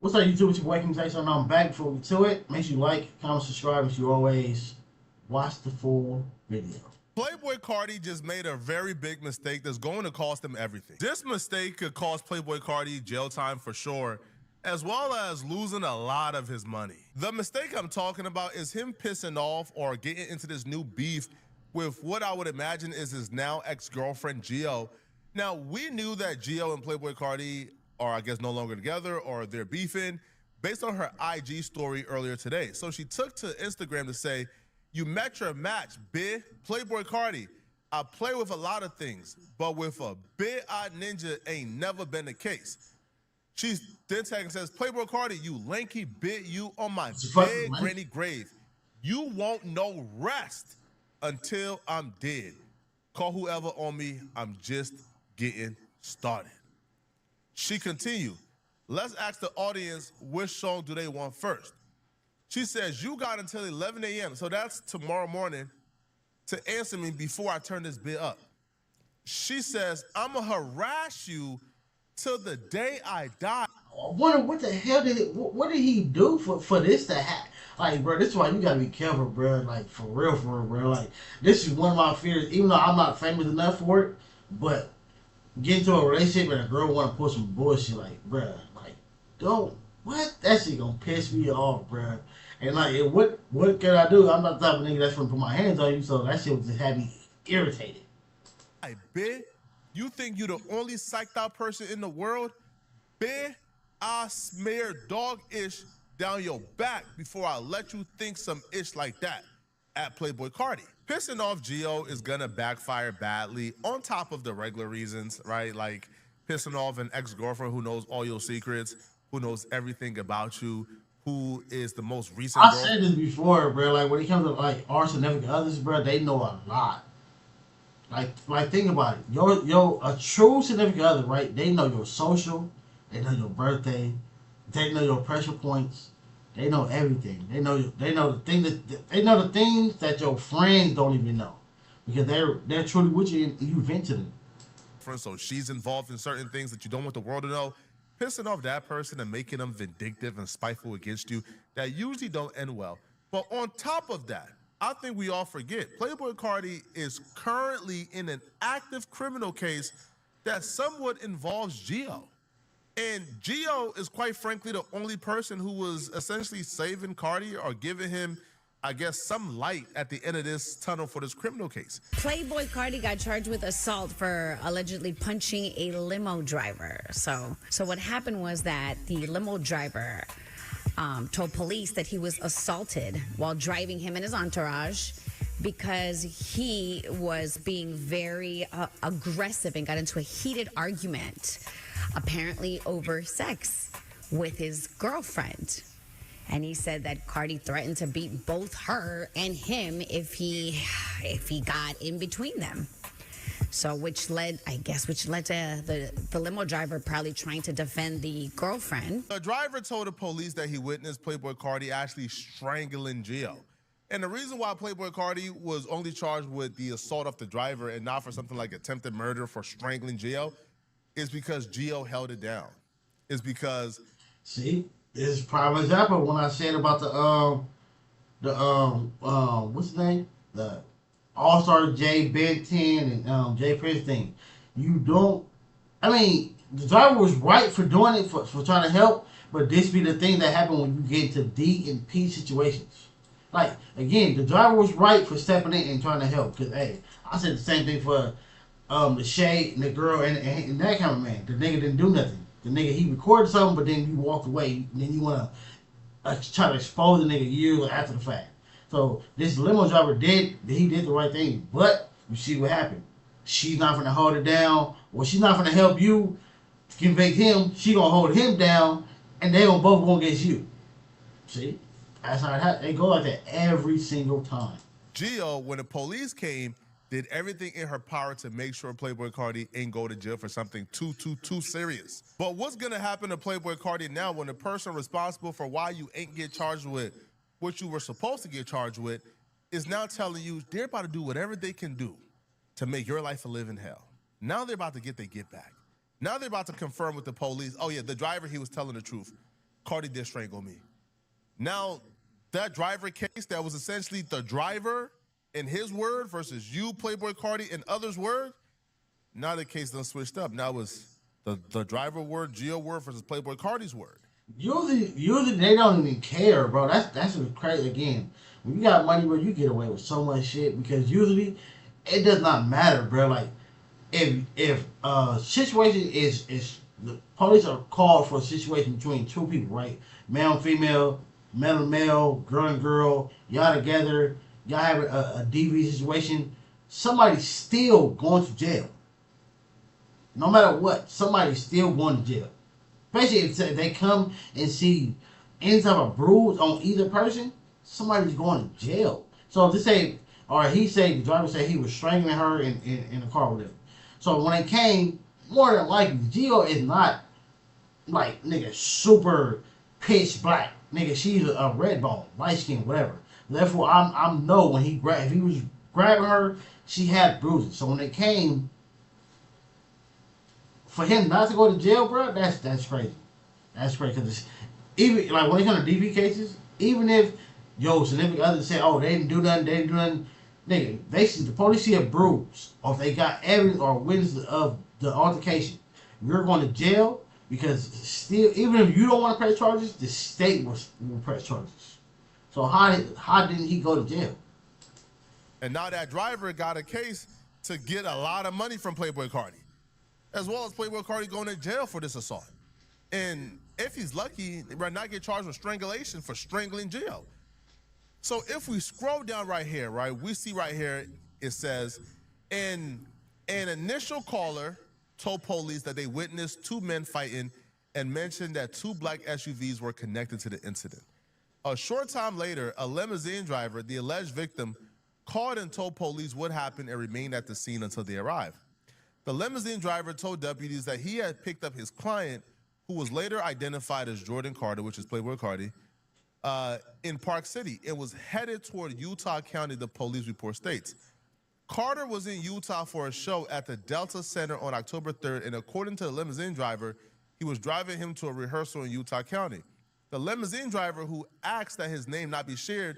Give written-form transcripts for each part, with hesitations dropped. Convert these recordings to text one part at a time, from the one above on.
What's up, YouTube? It's your boy King Tyson. I'm back. Before we get to it, make sure you like, comment, subscribe. As you always, watch the full video. Playboi Carti just made a very big mistake that's going to cost him everything. This mistake could cost Playboi Carti jail time for sure, as well as losing a lot of his money. The mistake I'm talking about is him pissing off or getting into this new beef with what I would imagine is his now ex-girlfriend, Gio. Now, we knew that Gio and Playboi Carti are, I guess, no longer together or they're beefing based on her IG story earlier today. So she took to Instagram to say, "You met your match, bitch. Playboi Carti. I play with a lot of things, but with a big-eyed ninja ain't never been the case." She then tags and says, "Playboi Carti, you lanky bit, you on my big granny grave. You won't know rest until I'm dead. Call whoever on me, I'm just getting started." She continued, "Let's ask the audience which song do they want first." She says, "You got until 11 a.m., so that's tomorrow morning, to answer me before I turn this bit up." She says, "I'ma harass you till the day I die." I wonder what the hell what did he do for this to happen? Like, bro, this is why you gotta be careful, bro. Like, for real, bro. Like, this is one of my fears. Even though I'm not famous enough for it, but get into a relationship and a girl want to pull some bullshit, like, bro, like, don't, what? That shit gonna piss me off, bro. And like, what can I do? I'm not the type of nigga that's gonna put my hands on you, so that shit would just have me irritated. I bet you think you the only psyched out person in the world? Bet I smear dog ish down your back before I let you think some ish like that at Playboi Carti. Pissing off Gio is gonna backfire badly on top of the regular reasons, right? Like pissing off an ex-girlfriend who knows all your secrets, who knows everything about you, who is the most recent I girl. said this before, bro. Like, when it comes to like our significant others, bro, they know a lot. Like think about it. Your a true significant other, right? They know your social, they know your birthday, they know your pressure points, they know everything. They know the thing that they know the things that your friends don't even know, because they're truly with you and you vent to them. So she's involved in certain things that you don't want the world to know. Pissing off that person and making them vindictive and spiteful against you, that usually don't end well. But on top of that, I think we all forget Playboi Carti is currently in an active criminal case that somewhat involves Gio. And Gio is quite frankly the only person who was essentially saving Carti or giving him, I guess, some light at the end of this tunnel for this criminal case. Playboi Carti got charged with assault for allegedly punching a limo driver. So what happened was that the limo driver told police that he was assaulted while driving him and his entourage because he was being very aggressive and got into a heated argument, apparently over sex with his girlfriend. And he said that Carti threatened to beat both her and him if he got in between them. So which led to the limo driver probably trying to defend the girlfriend. The driver told the police that he witnessed Playboi Carti actually strangling Gio. And the reason why Playboi Carti was only charged with the assault of the driver and not for something like attempted murder for strangling Gio is because Gio held it down. Is because, see, this is prime example when I said about what's his name, the All Star J Ben 10 and Jay Prince thing. You don't. I mean, the driver was right for doing it for trying to help, but this be the thing that happened when you get into D and P situations. Like, again, the driver was right for stepping in and trying to help. Cause hey, I said the same thing for the Shay and the girl and that cameraman. The nigga didn't do nothing. The nigga, he recorded something, but then you walked away. And then you wanna try to expose the nigga years after the fact. So this limo driver did the right thing. But you see what happened. She's not gonna hold it down, or she's not gonna help you convict him. She gonna hold him down, and they gonna both go against you. See? That's how it happens. They go like that every single time. Gio, when the police came, did everything in her power to make sure Playboi Carti ain't go to jail for something too serious. But what's gonna happen to Playboi Carti now when the person responsible for why you ain't get charged with what you were supposed to get charged with is now telling you they're about to do whatever they can do to make your life a living hell? Now they're about to get their get back. Now they're about to confirm with the police, oh yeah, the driver, he was telling the truth. Carti did strangle me. Now, that driver case that was essentially the driver in his word versus you, Playboi Carti, in others' word, now the case done switched up. Now it's the driver word, Gio word versus Playboi Carti's word. Usually they don't even care, bro. That's what's crazy. Again, when you got money, bro, you get away with so much shit because usually it does not matter, bro. Like if situation is the police are called for a situation between two people, right? Male and female, male and male, girl and girl, y'all together, y'all have a DV situation. Somebody's still going to jail. No matter what, somebody's still going to jail. Especially if they come and see any type of bruise on either person, somebody's going to jail. So if they say, or the driver said he was strangling her in the car with him. So when they came, more than likely, Gio is not like, nigga, super pitch black. Nigga, she's a red bone, light skin, whatever. Therefore, I'm know when if he was grabbing her, she had bruises. So when they came, for him not to go to jail, bro, that's crazy. That's crazy because even like when it comes to DV cases, even if significant others say, oh, they didn't do nothing, nigga, the police see a bruise or if they got evidence or witness of the altercation, you're going to jail because still, even if you don't want to press charges, the state will press charges. So how didn't he go to jail? And now that driver got a case to get a lot of money from Playboi Carti, as well as Playboi Carti going to jail for this assault. And if he's lucky, he might not get charged with strangulation for strangling Gio. So if we scroll down right here, right, we see right here, it says, an initial caller told police that they witnessed two men fighting and mentioned that two black SUVs were connected to the incident. A short time later, a limousine driver, the alleged victim, called and told police what happened and remained at the scene until they arrived. The limousine driver told deputies that he had picked up his client, who was later identified as Jordan Carter, which is Playboi Carti, in Park City. It was headed toward Utah County, the police report states. Carter was in Utah for a show at the Delta Center on October 3rd, and according to the limousine driver, he was driving him to a rehearsal in Utah County. The limousine driver, who asked that his name not be shared,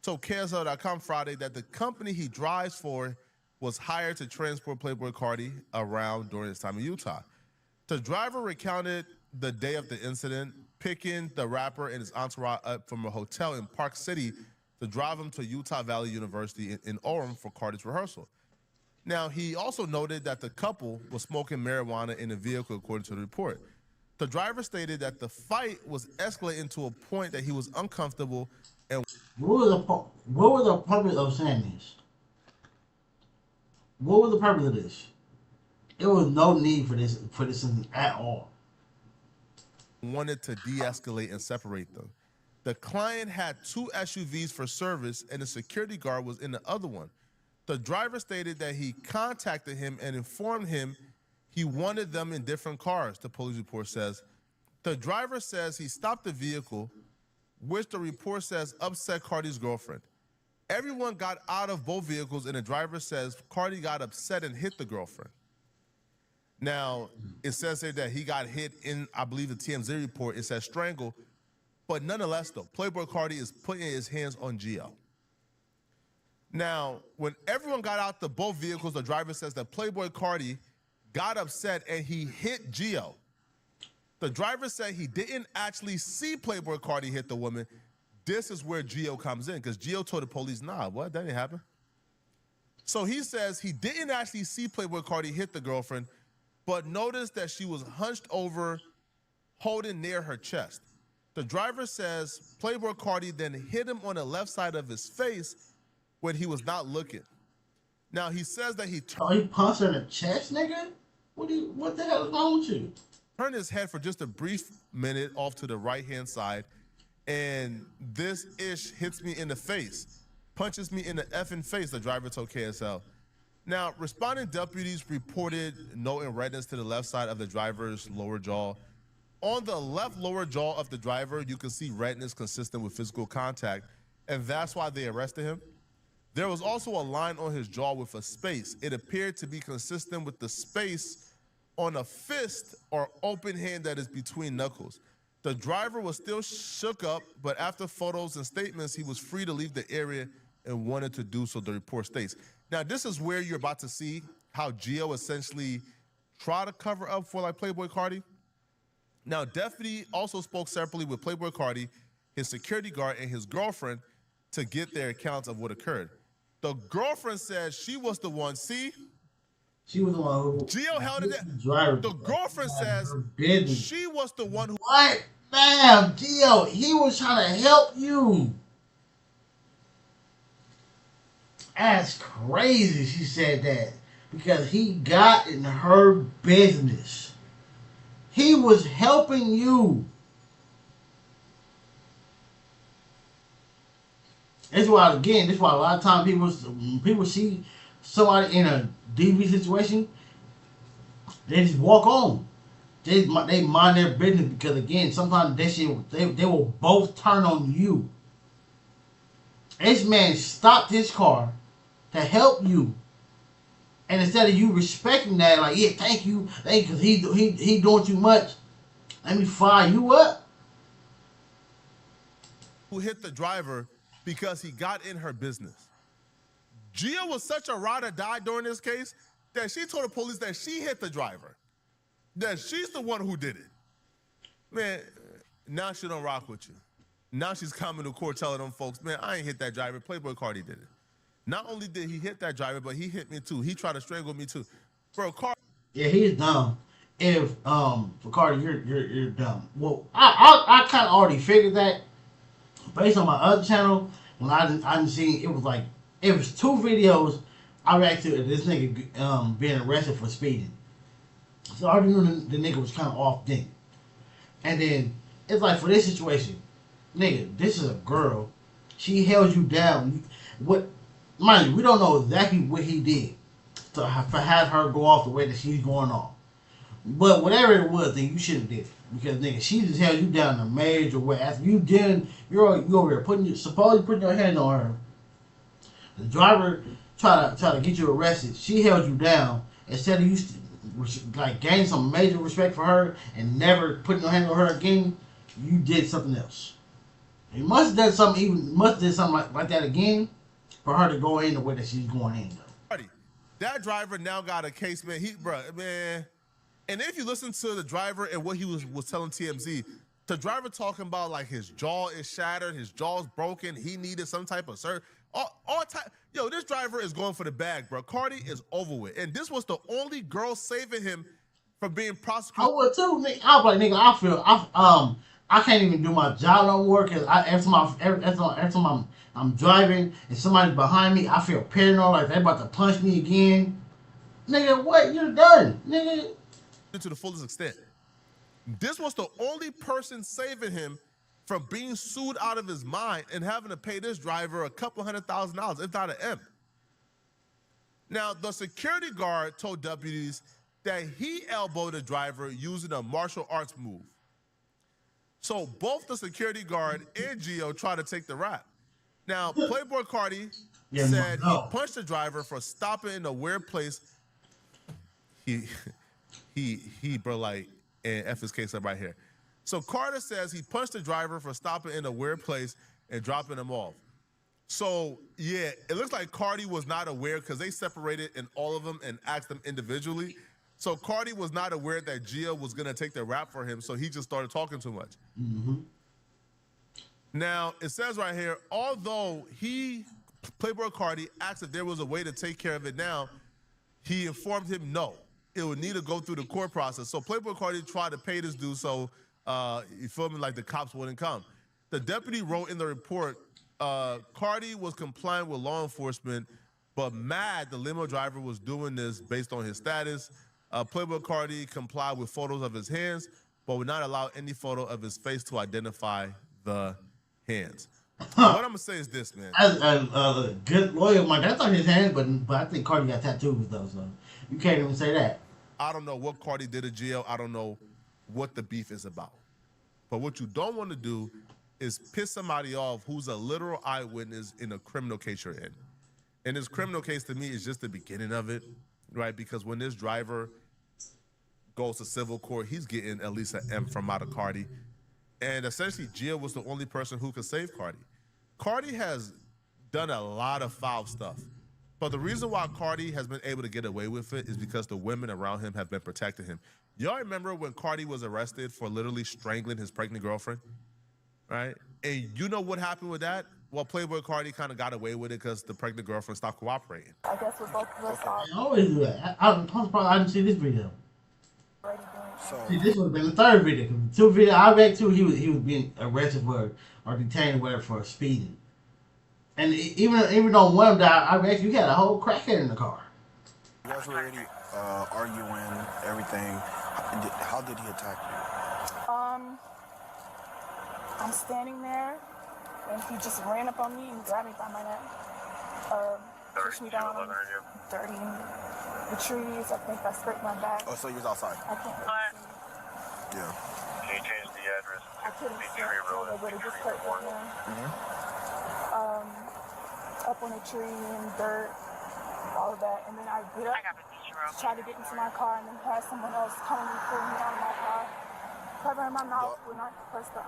told KSL.com Friday that the company he drives for was hired to transport Playboi Carti around during his time in Utah. The driver recounted the day of the incident, picking the rapper and his entourage up from a hotel in Park City to drive him to Utah Valley University in Orem for Carti's rehearsal. Now, he also noted that the couple was smoking marijuana in the vehicle, according to the report. The driver stated that the fight was escalating to a point that he was uncomfortable and... What was the purpose of saying this? What was the purpose of this? There was no need for this at all. Wanted to de-escalate and separate them. The client had two SUVs for service and the security guard was in the other one. The driver stated that he contacted him and informed him he wanted them in different cars, the police report says. The driver says he stopped the vehicle, which the report says upset Carti's girlfriend. Everyone got out of both vehicles and the driver says Carti got upset and hit the girlfriend. Now, it says here that he got hit in, I believe, the TMZ report. It says strangle. But nonetheless, though, Playboi Carti is putting his hands on Gio. Now, when everyone got out the both vehicles, the driver says that Playboi Carti got upset and he hit Gio. The driver said he didn't actually see Playboi Carti hit the woman. This is where Gio comes in, because Gio told the police, nah, what? That didn't happen. So he says he didn't actually see Playboi Carti hit the girlfriend, but noticed that she was hunched over, holding near her chest. The driver says Playboi Carti then hit him on the left side of his face when he was not looking. Now, he says that he punched her in the chest, nigga? What the hell is wrong with you? Turned his head for just a brief minute off to the right-hand side, and this ish hits me in the face, punches me in the effing face, the driver told KSL. Now, responding deputies reported noting redness to the left side of the driver's lower jaw. On the left lower jaw of the driver, you can see redness consistent with physical contact, and that's why they arrested him. There was also a line on his jaw with a space. It appeared to be consistent with the space on a fist or open hand that is between knuckles. The driver was still shook up, but after photos and statements, he was free to leave the area and wanted to do so, the report states. Now, this is where you're about to see how Gio essentially tried to cover up for like Playboi Carti. Now, deputy also spoke separately with Playboi Carti, his security guard, and his girlfriend to get their accounts of what occurred. The girlfriend said she was the one. See? She was the one who... Gio held it. The girlfriend says she was the one who... What? Damn, Gio, he was trying to help you. That's crazy she said that. Because he got in her business. He was helping you. That's why, again, that's why a lot of times people see somebody in a DV situation, they just walk on. They mind their business because, again, sometimes they will both turn on you. This man stopped his car to help you. And instead of you respecting that, like, yeah, thank you, because he doing too much, let me fire you up. Who hit the driver because he got in her business. Gio was such a ride or die during this case that she told the police that she hit the driver. That she's the one who did it. Man, now she don't rock with you. Now she's coming to court telling them folks, man, I ain't hit that driver. Playboi Carti did it. Not only did he hit that driver, but he hit me too. He tried to strangle me too. Bro, Carti. Yeah, he's dumb. If for Carti, you're dumb. Well, I kind of already figured that based on my other channel. When I didn't see, it was 2 videos I reacted to this nigga being arrested for speeding. So I already knew the nigga was kind of off then. And then it's like, for this situation, nigga, this is a girl. She held you down. Mind you, we don't know exactly what he did to have her go off the way that she's going off. But whatever it was, then you shouldn't have did it. Because, nigga, she just held you down in a major way. After you did, you're over there supposedly putting your hand on her. The driver tried to get you arrested. She held you down. Instead of you gain some major respect for her and never putting your hand on her again, you did something else. You must have done something like that again for her to go in the way that she's going in, though. That driver now got a case, man. Man. And if you listen to the driver and what he was telling TMZ, the driver talking about like his jaw is shattered, his jaw's broken, he needed some type of surgery. Yo, this driver is going for the bag, bro. Carti is over with. And this was the only girl saving him from being prosecuted. I would too, nigga. I was like, nigga, I can't even do my job no more because every time I'm driving and somebody's behind me, I feel paranoid like they're about to punch me again. Nigga, what? You're done, nigga. To the fullest extent. This was the only person saving him from being sued out of his mind and having to pay this driver a couple $100,000, if not an M. Now, the security guard told deputies that he elbowed the driver using a martial arts move. So both the security guard and Gio tried to take the rap. Now, Playboi Carti said he punched the driver for stopping in a weird place. Bro, like, and F his case up right here. So Carter says he punched the driver for stopping in a weird place and dropping him off. So, yeah, it looks like Carti was not aware because they separated in all of them and asked them individually. So Carti was not aware that Gio was going to take the rap for him, so he just started talking too much. Mm-hmm. Now, it says right here, although Playboi Carti asked if there was a way to take care of it now, he informed him no. It would need to go through the court process. So Playboi Carti tried to pay this dude so, you feel me, like the cops wouldn't come. The deputy wrote in the report, Carti was compliant with law enforcement, but mad the limo driver was doing this based on his status. Playboi Carti complied with photos of his hands, but would not allow any photo of his face to identify the hands. What I'm going to say is this, man. As a good lawyer, that's on his hands, but I think Carti got tattoos, though, so you can't even say that. I don't know what Carti did to Gio. I don't know what the beef is about. But what you don't want to do is piss somebody off who's a literal eyewitness in a criminal case you're in. And this criminal case, to me, is just the beginning of it, right? Because when this driver goes to civil court, he's getting at least an M from out of Carti. And essentially, Gia was the only person who could save Carti. Carti has done a lot of foul stuff. But the reason why Carti has been able to get away with it is because the women around him have been protecting him. Y'all remember when Carti was arrested for literally strangling his pregnant girlfriend? Right? And you know what happened with that? Well, Playboi Carti kind of got away with it because the pregnant girlfriend stopped cooperating. I guess we're both of us are I always do that. I'm surprised I didn't see this video. already doing So See, this would have been the third video. 'Cause the two video I read too, he was being arrested for or detained or whatever for speeding. And even though one of them died, I read you had a whole crackhead in the car. you guys were already arguing, everything. How did he attack you? I'm standing there, and he just ran up on me and grabbed me by my neck. Pushed me down, dirty the trees. I think I scraped my back. Oh, so you was outside? I can't really see. Yeah. Can you change the address? I couldn't see it, but it just hurt right now. Up on a tree and dirt, all of that, and then I get up, try to get into my car, and then had someone else come and pull me out of my car, covering my mouth when I pressed the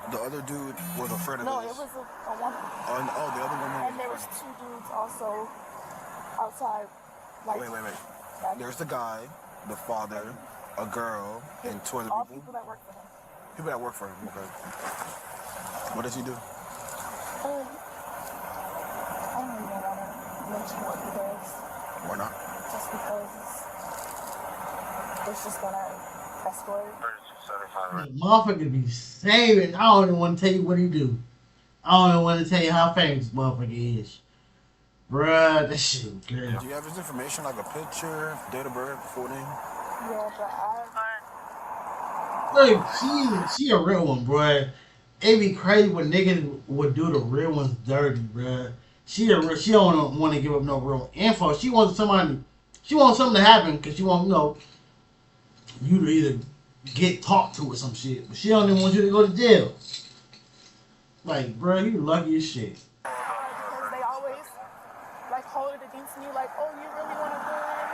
The other dude was afraid of No, this. it was a woman. Oh, the other woman. And there was two dudes also outside. Like, Wait. There's the guy, the father, a girl, and two other all people. people that work for him. People that work for him. Okay. What does he do? I don't even want to mention what he does, Why not? just because it's just gonna escalate. The motherfucker be saving. I don't even want to tell you what he do. I don't even want to tell you how famous this motherfucker is. Bruh, that shit, girl. Do you have his information, like a picture, date of birth, full name? Yeah, but Look, she a real one, bruh. It be crazy when niggas would do the real ones dirty, bruh. She don't want to give up no real info. She wants something to happen because she want, you to either get talked to or some shit. But she don't even want you to go to jail. Like, bruh, you lucky as shit. because they always like hold it against me, like, oh, you really want to ruin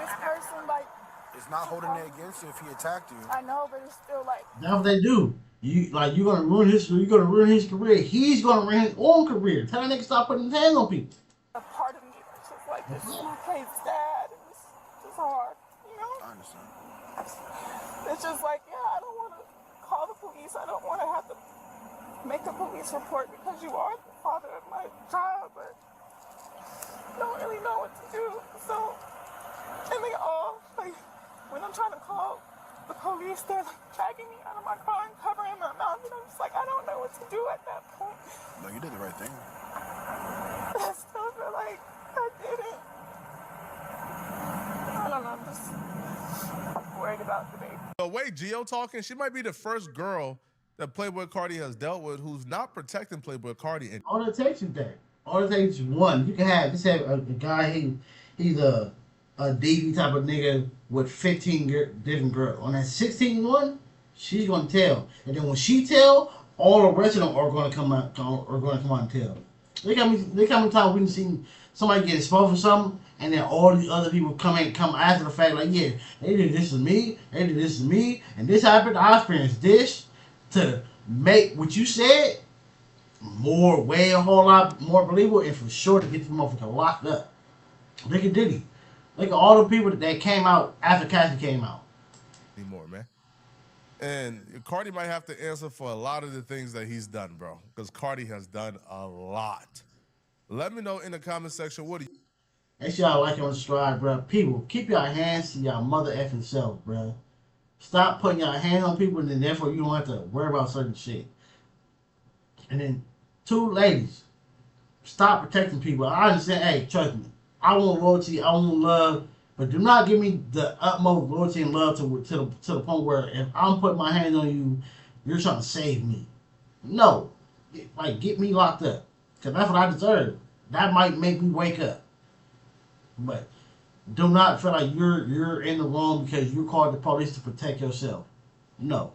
this person, like. It's not holding it against you if he attacked you. I know, but it's still like. That's what they do. You're gonna ruin his career. He's gonna ruin his own career. Tell that nigga stop putting his hands on people. A part of me that's just like, this is my kid's dad. It's just hard, I understand. It's just like, yeah, I don't want to call the police. I don't want to have to make a police report because you are the father of my child, but I don't really know what to do. So, and they all, like, when I'm trying to call the police, they're like dragging me out of my car and covering my mouth, and I'm just like, I don't know what to do at that point. No, you did the right thing. But I still feel like I didn't. I don't know, I'm just worried about the baby. The way Gio talking, she might be the first girl that Playboi Carti has dealt with who's not protecting Playboi Carti. And All it takes is that. All it takes is one. You can have a guy. He's a DV type of nigga with 15 different girls. On that 16th one, she's gonna tell, and then when she tell, all the rest of them are gonna come out and tell. Look how many times we've seen somebody get exposed for something, and then all these other people come after the fact, like, yeah, they did this to me, and this happened. I experienced this to make what you said a whole lot more believable, and for sure to get the motherfucker locked up. Look at Diddy. Look at all the people that came out after Cassie came out. anymore, man. And Carti might have to answer for a lot of the things that he's done, bro, because Carti has done a lot. Let me know in the comment section, what do you... Make sure y'all like and subscribe, bro. People, keep y'all hands to y'all mother effing self, bro. Stop putting y'all hands on people, and then therefore you don't have to worry about certain shit. And then, two ladies, stop protecting people. I understand, hey, trust me. I want loyalty, I want love, but do not give me the utmost loyalty and love to the point where if I'm putting my hands on you, you're trying to save me. No. Like, get me locked up. Because that's what I deserve. That might make me wake up. But do not feel like you're in the wrong because you called the police to protect yourself. No.